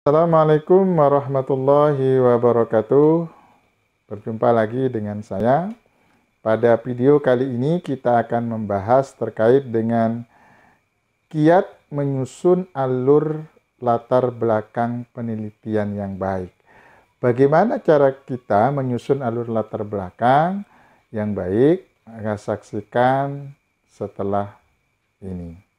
Assalamualaikum warahmatullahi wabarakatuh. Berjumpa lagi dengan saya. Pada video kali ini kita akan membahas terkait dengan kiat menyusun alur latar belakang penelitian yang baik. Bagaimana cara kita menyusun alur latar belakang yang baik? Akan saksikan setelah ini.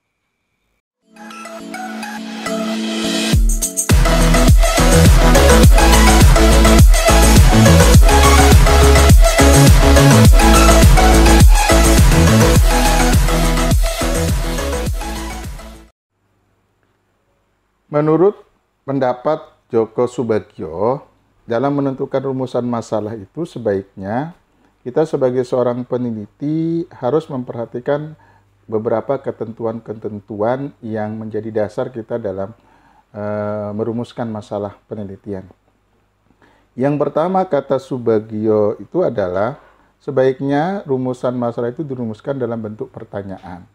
Menurut pendapat Djoko Soebagio, dalam menentukan rumusan masalah itu sebaiknya kita sebagai seorang peneliti harus memperhatikan beberapa ketentuan-ketentuan yang menjadi dasar kita dalam merumuskan masalah penelitian. Yang pertama, kata Soebagio itu adalah sebaiknya rumusan masalah itu dirumuskan dalam bentuk pertanyaan.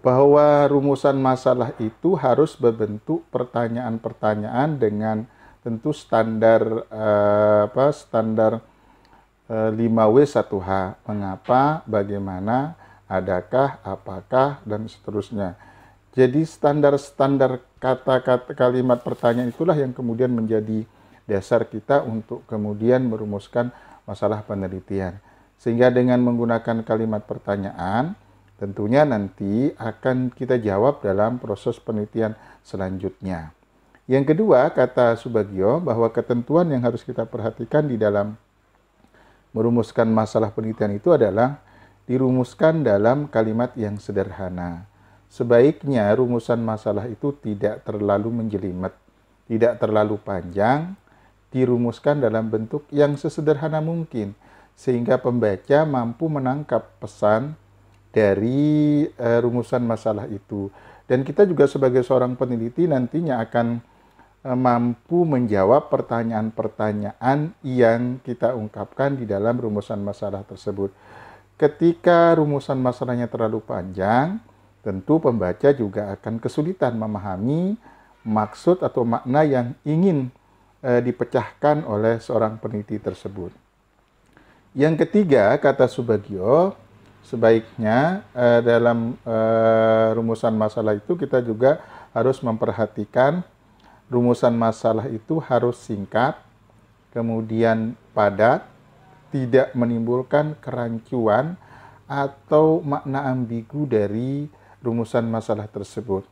Bahwa rumusan masalah itu harus berbentuk pertanyaan-pertanyaan dengan tentu standar standar 5W1H. Mengapa, bagaimana, adakah, apakah, dan seterusnya. Jadi standar-standar kata-kata kalimat pertanyaan itulah yang kemudian menjadi dasar kita untuk kemudian merumuskan masalah penelitian. Sehingga dengan menggunakan kalimat pertanyaan, tentunya nanti akan kita jawab dalam proses penelitian selanjutnya. Yang kedua, kata Soebagio, bahwa ketentuan yang harus kita perhatikan di dalam merumuskan masalah penelitian itu adalah dirumuskan dalam kalimat yang sederhana. Sebaiknya rumusan masalah itu tidak terlalu menjelimet, tidak terlalu panjang, dirumuskan dalam bentuk yang sesederhana mungkin, sehingga pembaca mampu menangkap pesan dari rumusan masalah itu. Dan kita juga sebagai seorang peneliti nantinya akan mampu menjawab pertanyaan-pertanyaan yang kita ungkapkan di dalam rumusan masalah tersebut. Ketika rumusan masalahnya terlalu panjang, tentu pembaca juga akan kesulitan memahami maksud atau makna yang ingin dipecahkan oleh seorang peneliti tersebut. Yang ketiga, kata Soebagio, sebaiknya dalam rumusan masalah itu kita juga harus memperhatikan rumusan masalah itu harus singkat, kemudian padat, tidak menimbulkan kerancuan atau makna ambigu dari rumusan masalah tersebut.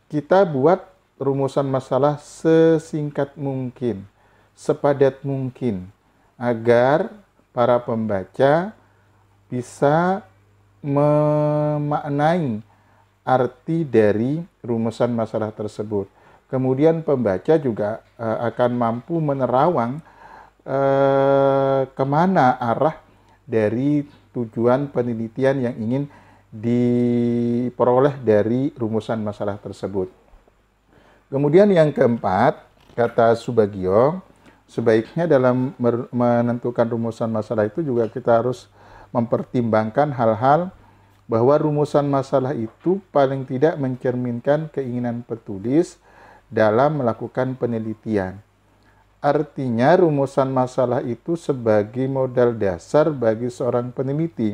Kita buat rumusan masalah sesingkat mungkin, sepadat mungkin, agar para pembaca bisa memaknai arti dari rumusan masalah tersebut. Kemudian pembaca juga akan mampu menerawang kemana arah dari tujuan penelitian yang ingin diperoleh dari rumusan masalah tersebut. Kemudian yang keempat, kata Soebagio, sebaiknya dalam menentukan rumusan masalah itu juga kita harus mempertimbangkan hal-hal bahwa rumusan masalah itu paling tidak mencerminkan keinginan penulis dalam melakukan penelitian. Artinya rumusan masalah itu sebagai modal dasar bagi seorang peneliti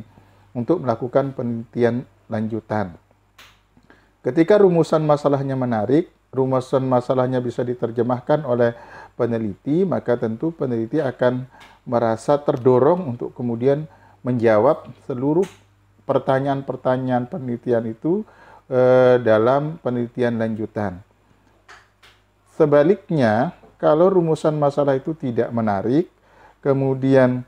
untuk melakukan penelitian lanjutan. Ketika rumusan masalahnya menarik, rumusan masalahnya bisa diterjemahkan oleh peneliti, maka tentu peneliti akan merasa terdorong untuk kemudian menjawab seluruh pertanyaan-pertanyaan penelitian itu dalam penelitian lanjutan. Sebaliknya, kalau rumusan masalah itu tidak menarik, kemudian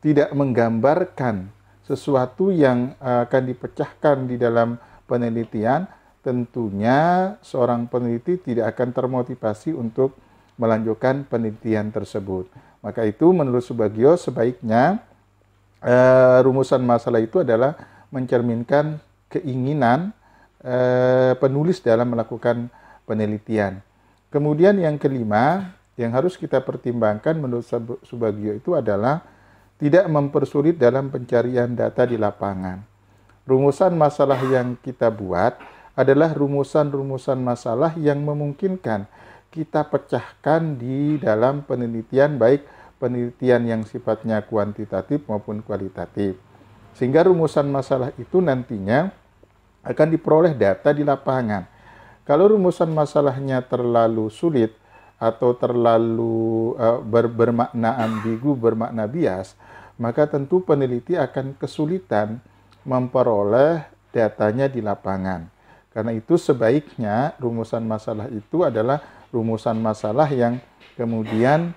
tidak menggambarkan sesuatu yang akan dipecahkan di dalam penelitian, tentunya seorang peneliti tidak akan termotivasi untuk melanjutkan penelitian tersebut. Maka itu menurut Soebagio sebaiknya rumusan masalah itu adalah mencerminkan keinginan penulis dalam melakukan penelitian. Kemudian yang kelima, yang harus kita pertimbangkan menurut Soebagio itu adalah tidak mempersulit dalam pencarian data di lapangan. Rumusan masalah yang kita buat adalah rumusan-rumusan masalah yang memungkinkan kita pecahkan di dalam penelitian, baik penelitian yang sifatnya kuantitatif maupun kualitatif. Sehingga rumusan masalah itu nantinya akan diperoleh data di lapangan. Kalau rumusan masalahnya terlalu sulit atau terlalu bermakna ambigu, bermakna bias, maka tentu peneliti akan kesulitan memperoleh datanya di lapangan. Karena itu sebaiknya rumusan masalah itu adalah rumusan masalah yang kemudian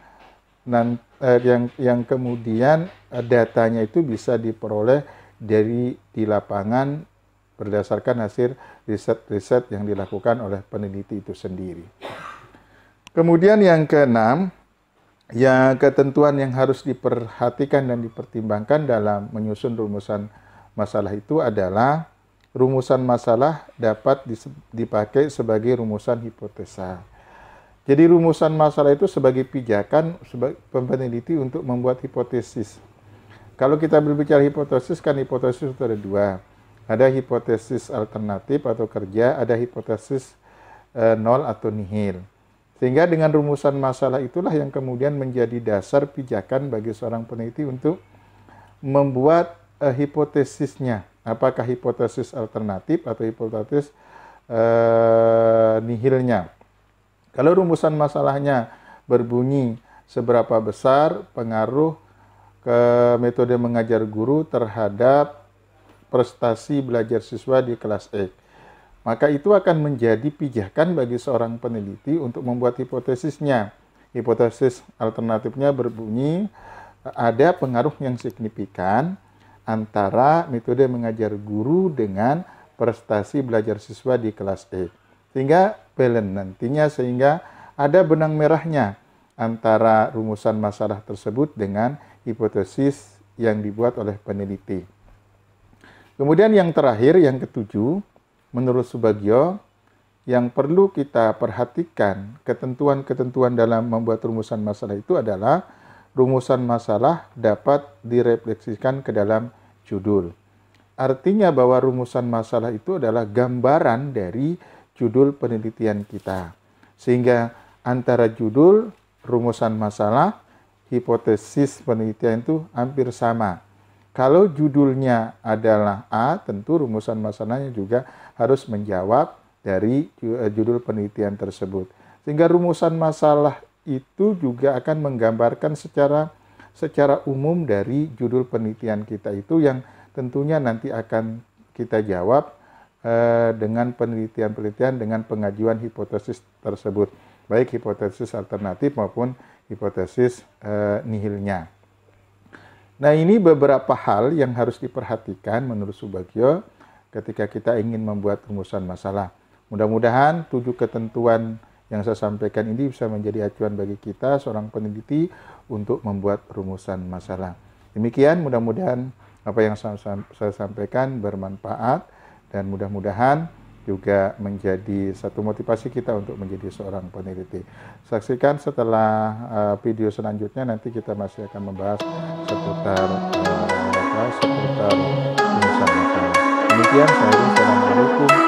datanya itu bisa diperoleh di lapangan berdasarkan hasil riset-riset yang dilakukan oleh peneliti itu sendiri. Kemudian yang keenam, ketentuan yang harus diperhatikan dan dipertimbangkan dalam menyusun rumusan masalah itu adalah rumusan masalah dapat dipakai sebagai rumusan hipotesa. Jadi rumusan masalah itu sebagai pijakan peneliti untuk membuat hipotesis. Kalau kita berbicara hipotesis, kan hipotesis itu ada dua. Ada hipotesis alternatif atau kerja, ada hipotesis nol atau nihil. Sehingga dengan rumusan masalah itulah yang kemudian menjadi dasar pijakan bagi seorang peneliti untuk membuat hipotesisnya. Apakah hipotesis alternatif atau hipotesis nihilnya. Kalau rumusan masalahnya berbunyi seberapa besar pengaruh ke metode mengajar guru terhadap prestasi belajar siswa di kelas X, maka itu akan menjadi pijakan bagi seorang peneliti untuk membuat hipotesisnya. Hipotesis alternatifnya berbunyi ada pengaruh yang signifikan antara metode mengajar guru dengan prestasi belajar siswa di kelas X. Sehingga balance nantinya, sehingga ada benang merahnya antara rumusan masalah tersebut dengan hipotesis yang dibuat oleh peneliti. Kemudian yang terakhir, yang ketujuh, menurut Subagio, yang perlu kita perhatikan ketentuan-ketentuan dalam membuat rumusan masalah itu adalah rumusan masalah dapat direfleksikan ke dalam judul. Artinya bahwa rumusan masalah itu adalah gambaran dari judul penelitian kita. Sehingga antara judul, rumusan masalah, hipotesis penelitian itu hampir sama. Kalau judulnya adalah A, tentu rumusan masalahnya juga harus menjawab dari judul penelitian tersebut. Sehingga rumusan masalah itu juga akan menggambarkan secara umum dari judul penelitian kita itu yang tentunya nanti akan kita jawab dengan penelitian-penelitian dengan pengajuan hipotesis tersebut, baik hipotesis alternatif maupun hipotesis nihilnya. Nah, ini beberapa hal yang harus diperhatikan menurut Subagio ketika kita ingin membuat rumusan masalah. Mudah-mudahan 7 ketentuan yang saya sampaikan ini bisa menjadi acuan bagi kita seorang peneliti untuk membuat rumusan masalah. Demikian, mudah-mudahan apa yang saya sampaikan bermanfaat dan mudah-mudahan juga menjadi satu motivasi kita untuk menjadi seorang peneliti. Saksikan setelah video selanjutnya, nanti kita masih akan membahas seputar rumusan masalah. Demikian, assalamualaikum